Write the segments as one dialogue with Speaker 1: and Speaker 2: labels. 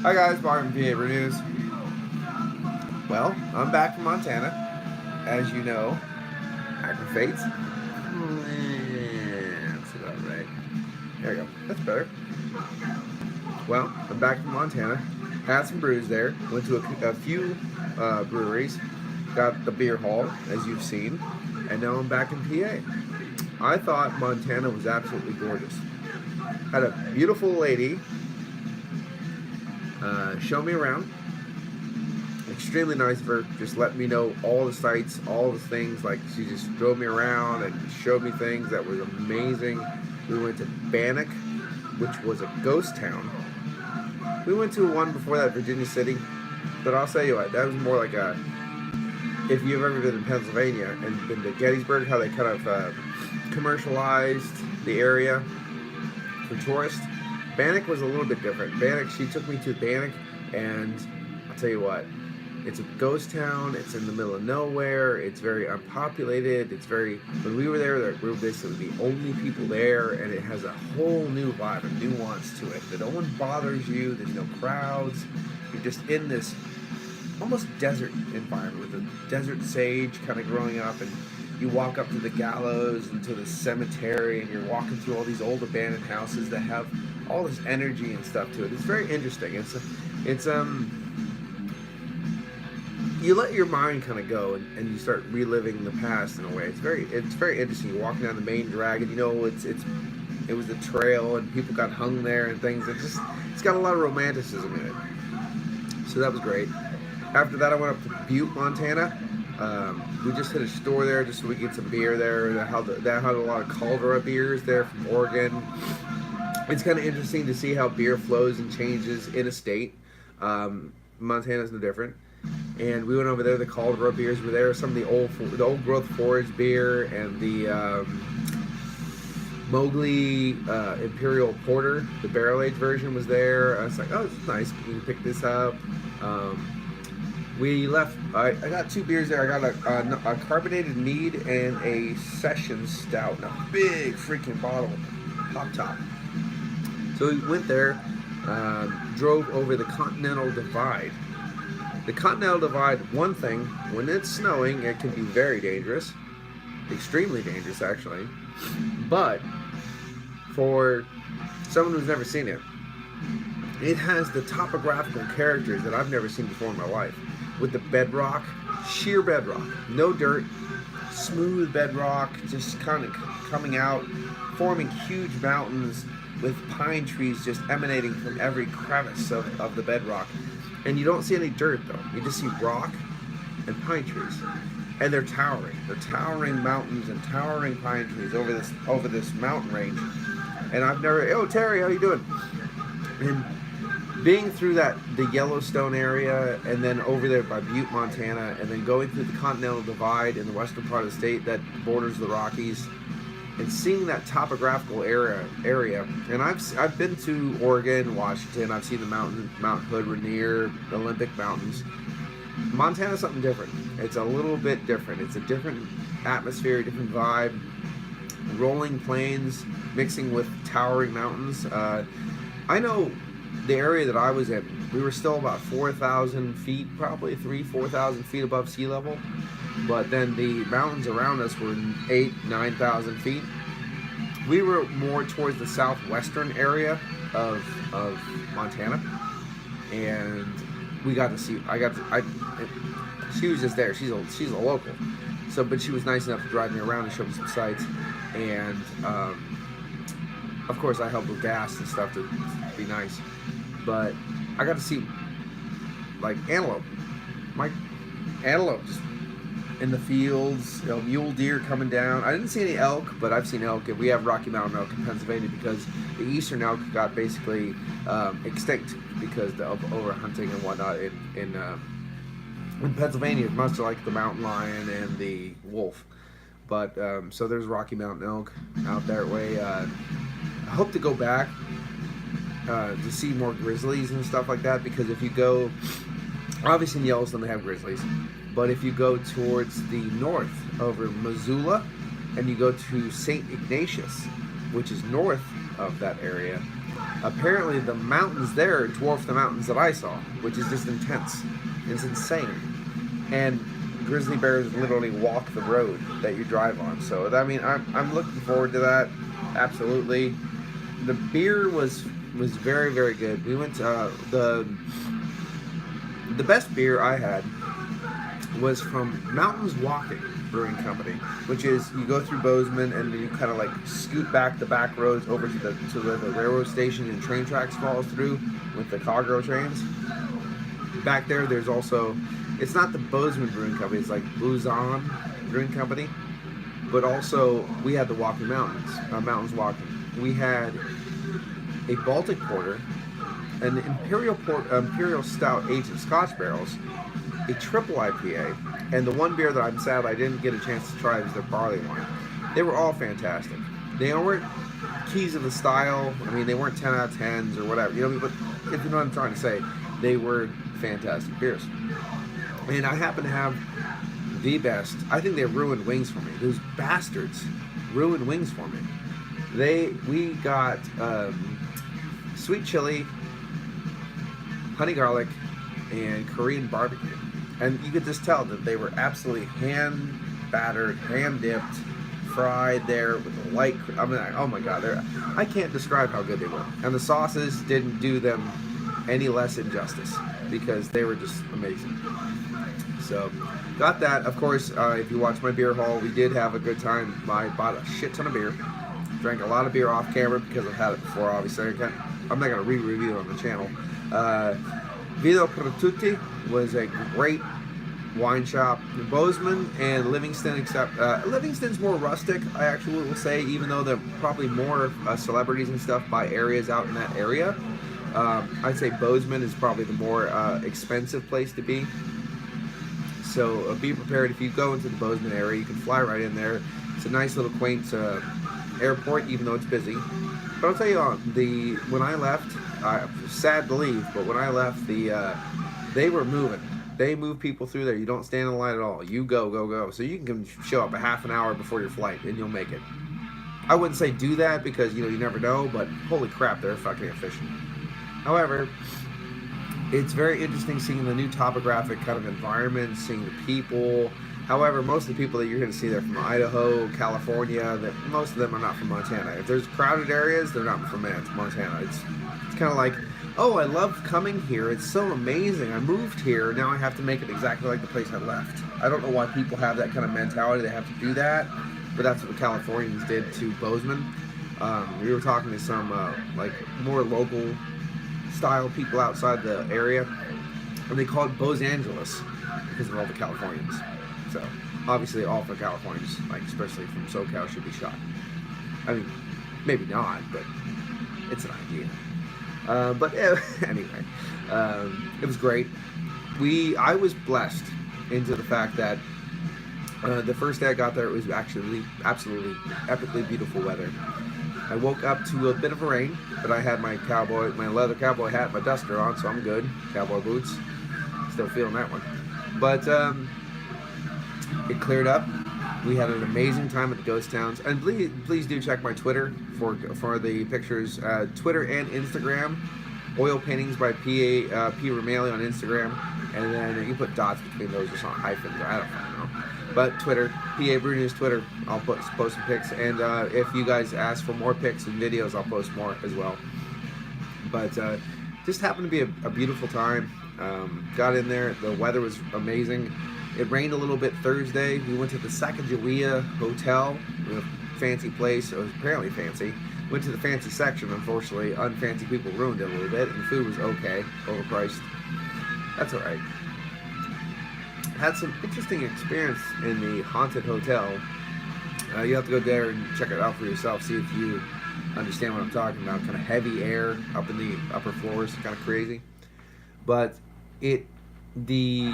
Speaker 1: Hi guys, Martin from PABrewNews. Well, I'm back from Montana. As you know, aggravates. That's about right. There you go. That's better. Well, I'm back from Montana. Had some brews there. Went to a few breweries. Got the beer hall, as you've seen. And now I'm back in PA. I thought Montana was absolutely gorgeous. Had a beautiful lady show me around. Extremely nice of her. Just let me know all the sights, all the things. Like, she just drove me around and showed me things that was amazing. We went to Bannock, which was a ghost town. We went to one before that, Virginia City. But I'll tell you what, that was more like a, if you've ever been in Pennsylvania and been to Gettysburg, how they kind of commercialized the area for tourists. Bannock was a little bit different. Bannock, she took me to Bannock, and I'll tell you what, it's a ghost town. It's in the middle of nowhere. It's very unpopulated. It's very, when we were there, we were basically the only people there, and it has a whole new vibe, a nuance to it. That no one bothers you. There's no crowds. You're just in this almost desert environment with a desert sage kind of growing up, and you walk up to the gallows and to the cemetery, and you're walking through all these old abandoned houses that have all this energy and stuff to it. It's very interesting. It's you let your mind kind of go, and you start reliving the past in a way. It's very interesting. You're walking down the main drag, and you know it was a trail, and people got hung there and things. It's got a lot of romanticism in it. So that was great. After that, I went up to Butte, Montana. We just hit a store there just so we could get some beer there. That had a lot of Caldera beers there from Oregon. It's kind of interesting to see how beer flows and changes in a state. Montana's no different. And we went over there. The Caldera beers were there. Some of the old growth forage beer and the Mowgli Imperial Porter, the barrel aged version, was there. I was like, oh, it's nice. We can pick this up. We left. I got two beers there. I got a carbonated mead and a session stout in a big freaking bottle, pop top. So we went there, drove over the Continental Divide. The Continental Divide, one thing, when it's snowing, it can be very dangerous, extremely dangerous actually. But for someone who's never seen it, it has the topographical characters that I've never seen before in my life. With the bedrock, sheer bedrock, no dirt, smooth bedrock, just kind of coming out, forming huge mountains with pine trees just emanating from every crevice of the bedrock. And you don't see any dirt though, you just see rock and pine trees. And they're towering. They're towering mountains and towering pine trees over this mountain range. And I've never, oh Terry, how you doing? And being through the Yellowstone area, and then over there by Butte, Montana, and then going through the Continental Divide in the western part of the state that borders the Rockies, and seeing that topographical area. And I've been to Oregon, Washington. I've seen the Mount Hood, Rainier, the Olympic Mountains. Montana's something different. It's a little bit different. It's a different atmosphere, different vibe. Rolling plains mixing with towering mountains. I know the area that I was in, we were still about 4,000 feet, probably 4,000 feet above sea level. But then the mountains around us were 9,000 feet. We were more towards the southwestern area of Montana, and we got to see. She was just there. She's a local, so but she was nice enough to drive me around and show me some sights, and of course I helped with gas and stuff to be nice. But I got to see like antelope, just in the fields, mule deer coming down. I didn't see any elk, but I've seen elk, and we have Rocky Mountain elk in Pennsylvania because the eastern elk got basically extinct because of overhunting and whatnot in Pennsylvania, much like the mountain lion and the wolf. But so there's Rocky Mountain elk out that way. I hope to go back to see more grizzlies and stuff like that, because if you go, obviously in Yellowstone they have grizzlies, but if you go towards the north over Missoula and you go to St. Ignatius, which is north of that area. Apparently the mountains there dwarf the mountains that I saw, which is just intense. It's insane. And grizzly bears literally walk the road that you drive on. So I mean, I'm looking forward to that. Absolutely. The beer was very, very good. We went to the best beer I had was from Mountains Walking Brewing Company, which is you go through Bozeman and then you kind of like scoot back the back roads over to the railroad station and train tracks follows through with the cargo trains. Back there, there's also, it's not the Bozeman Brewing Company, it's like Luzon Brewing Company, but also we had the Walking Mountains, Mountains Walking. We had a Baltic Porter, an Imperial Stout aged in Scotch barrels, a triple IPA, and the one beer that I'm sad I didn't get a chance to try was their barley wine. They were all fantastic. They weren't keys of the style. I mean, they weren't 10 out of 10s or whatever. You know, but if you know what I'm trying to say, they were fantastic beers. And I happen to have the best. I think they ruined wings for me. Those bastards ruined wings for me. We got sweet chili, honey garlic, and Korean barbecue. And you could just tell that they were absolutely hand battered, hand dipped, fried there with a light. I mean, oh my God, I can't describe how good they were. And the sauces didn't do them any less injustice because they were just amazing. So, got that. Of course, if you watch my beer haul, we did have a good time. I bought a shit ton of beer. Drank a lot of beer off camera because I've had it before, obviously. I'm not going to re-review it on the channel. Vino per Tutti was a great wine shop. Bozeman and Livingston, except Livingston's more rustic, I actually will say, even though they're probably more celebrities and stuff by areas out in that area. I'd say Bozeman is probably the more expensive place to be. So be prepared. If you go into the Bozeman area, you can fly right in there. It's a nice little quaint airport, even though it's busy. But I'll tell you when I left, sad to leave, but when I left, they were moving. They move people through there. You don't stand in line at all. You go. So you can show up a half an hour before your flight and you'll make it. I wouldn't say do that because you never know, but holy crap, they're fucking efficient. However, it's very interesting seeing the new topographic kind of environment, seeing the people. However, most of the people that you're going to see there from Idaho, California, that most of them are not from Montana. If there's crowded areas, they're not from Montana. It's kind of like, oh, I love coming here. It's so amazing. I moved here. Now I have to make it exactly like the place I left. I don't know why people have that kind of mentality. They have to do that, but that's what the Californians did to Bozeman. We were talking to some like more local style people outside the area, and they call it Bose Angeles because of all the Californians. So obviously all the Californians, like especially from SoCal, should be shot. I mean, maybe not, but it's an idea. But anyway, it was great. I was blessed into the fact that the first day I got there, it was actually absolutely epically beautiful weather. I woke up to a bit of a rain, but I had my leather cowboy hat, my duster on, so I'm good. Cowboy boots, still feeling that one. But it cleared up. We had an amazing time at the ghost towns, and please do check my Twitter for the pictures. Twitter and Instagram, oil paintings by P. Romali on Instagram, and then you can put dots between those or some hyphens. I don't know. But Twitter, PABrewNews Twitter, I'll post some pics, and if you guys ask for more pics and videos, I'll post more as well. But just happened to be a beautiful time. Got in there, the weather was amazing. It rained a little bit Thursday. We went to the Sacagawea Hotel, a fancy place. It was apparently fancy. Went to the fancy section. Unfortunately, unfancy people ruined it a little bit, and the food was okay, overpriced. That's all right. Had some interesting experience in the haunted hotel. You have to go there and check it out for yourself, see if you understand what I'm talking about. Kind of heavy air up in the upper floors, kind of crazy. But the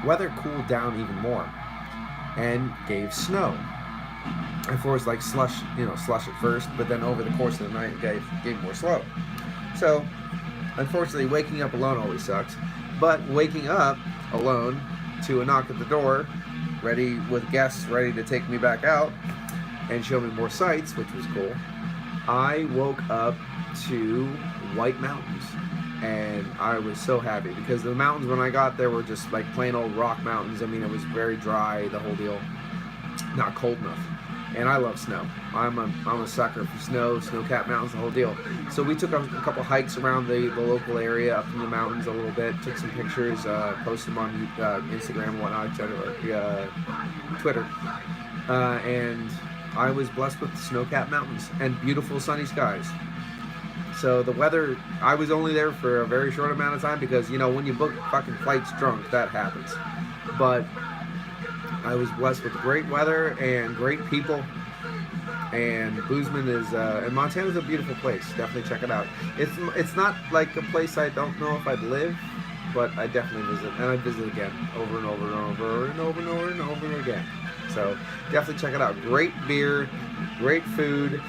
Speaker 1: weather cooled down even more and gave snow. Of course, like slush at first, but then over the course of the night it gave more snow. So, unfortunately, waking up alone always sucks. But waking up alone to a knock at the door, with guests ready to take me back out and show me more sights, which was cool. I woke up to white mountains, and I was so happy because the mountains when I got there were just like plain old rock mountains. I mean, it was very dry, the whole deal, not cold enough. And I love snow. I'm a sucker for snow-capped mountains, the whole deal. So we took a couple hikes around the local area, up in the mountains a little bit, took some pictures, posted them on Instagram and whatnot, etc., Twitter. And I was blessed with snow-capped mountains and beautiful sunny skies. So the weather, I was only there for a very short amount of time because, you know, when you book fucking flights drunk, that happens. But I was blessed with great weather and great people, and Bozeman is, and Montana's a beautiful place. Definitely check it out. It's not like a place I don't know if I'd live, but I definitely visit, and I'd visit again, over and over and over and over and over and over again. So definitely check it out. Great beer, great food.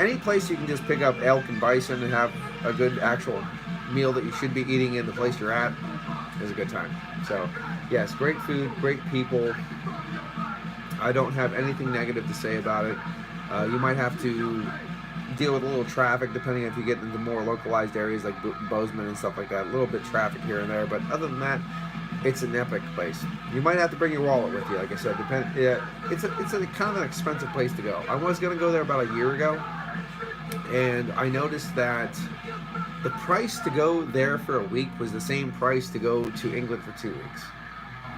Speaker 1: Any place you can just pick up elk and bison and have a good actual meal that you should be eating in the place you're at is a good time. So yes, great food, great people. I don't have anything negative to say about it. You might have to deal with a little traffic depending if you get into more localized areas like Bozeman and stuff like that. A little bit traffic here and there, but other than that, it's an epic place. You might have to bring your wallet with you, like I said. It's a kind of an expensive place to go. I was gonna go there about a year ago, and I noticed that the price to go there for a week was the same price to go to England for 2 weeks.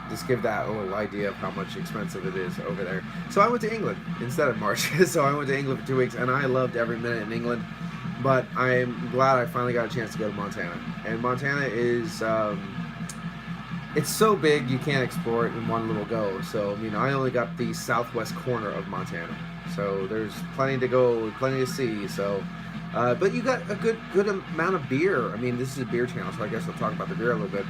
Speaker 1: Just give that a little idea of how much expensive it is over there. So I went to England instead of March. So I went to England for 2 weeks, and I loved every minute in England. But I'm glad I finally got a chance to go to Montana. And Montana is, it's so big you can't explore it in one little go. So, you know, I only got the southwest corner of Montana. So there's plenty to go, plenty to see. So, but you got a good amount of beer. I mean, this is a beer channel, so I guess I'll talk about the beer a little bit.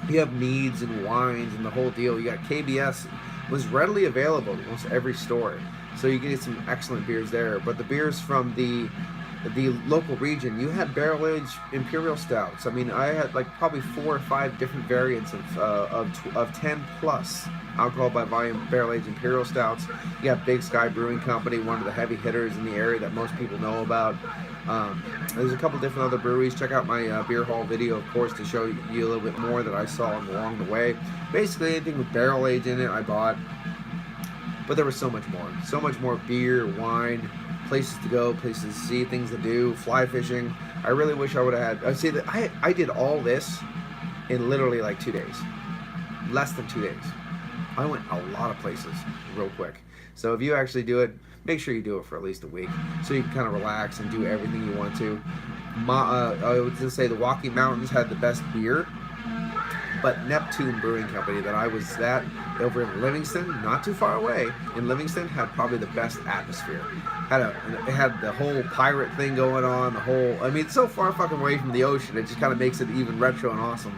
Speaker 1: You have meads and wines and the whole deal. You got KBS was readily available in almost every store, so you can get some excellent beers there. But the beers from the local region, you had barrel-aged imperial stouts. I mean, I had like probably 4 or 5 different variants of 10 plus alcohol by volume barrel-aged imperial stouts. You got Big Sky Brewing Company, one of the heavy hitters in the area that most people know about. There's a couple different other breweries. Check out my beer haul video, of course, to show you a little bit more that I saw along the way. Basically, anything with barrel age in it, I bought. But there was so much more. So much more beer, wine, places to go, places to see, things to do, fly fishing. I really wish I would have had. I say that I did all this in literally like 2 days, less than 2 days. I went a lot of places real quick. So if you actually do it, make sure you do it for at least a week, so you can kind of relax and do everything you want to. I would just say the Rocky Mountains had the best beer, but Neptune Brewing Company that I was at over in Livingston, not too far away, in Livingston, had probably the best atmosphere. It had the whole pirate thing going on, I mean, it's so far fucking away from the ocean, it just kind of makes it even retro and awesome,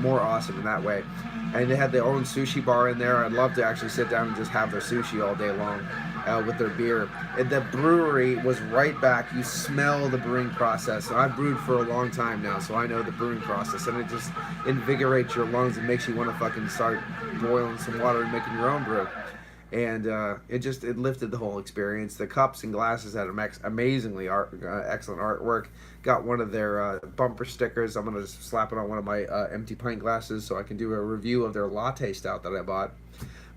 Speaker 1: more awesome in that way. And they had their own sushi bar in there. I'd love to actually sit down and just have their sushi all day long with their beer. And the brewery was right back. You smell the brewing process. And I've brewed for a long time now, so I know the brewing process. And it just invigorates your lungs and makes you want to fucking start boiling some water and making your own brew. And it lifted the whole experience. The cups and glasses had amazingly excellent artwork. Got one of their bumper stickers. I'm gonna just slap it on one of my empty pint glasses so I can do a review of their latte stout that I bought.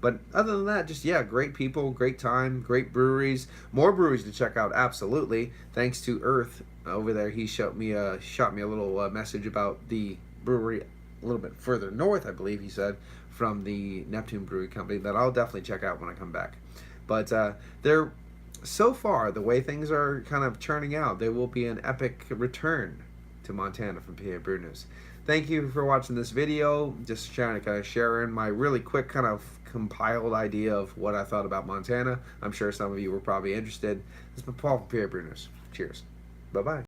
Speaker 1: But other than that, just great people, great time, great breweries, more breweries to check out. Absolutely, thanks to Earth over there. He shot me a little message about the brewery a little bit further north, I believe he said, from the Neptune Brewing Company, that I'll definitely check out when I come back. But so far, the way things are kind of churning out, there will be an epic return to Montana from PABrewNews. Thank you for watching this video. Just trying to kind of share in my really quick kind of compiled idea of what I thought about Montana. I'm sure some of you were probably interested. This is Paul from PABrewNews. Cheers. Bye-bye.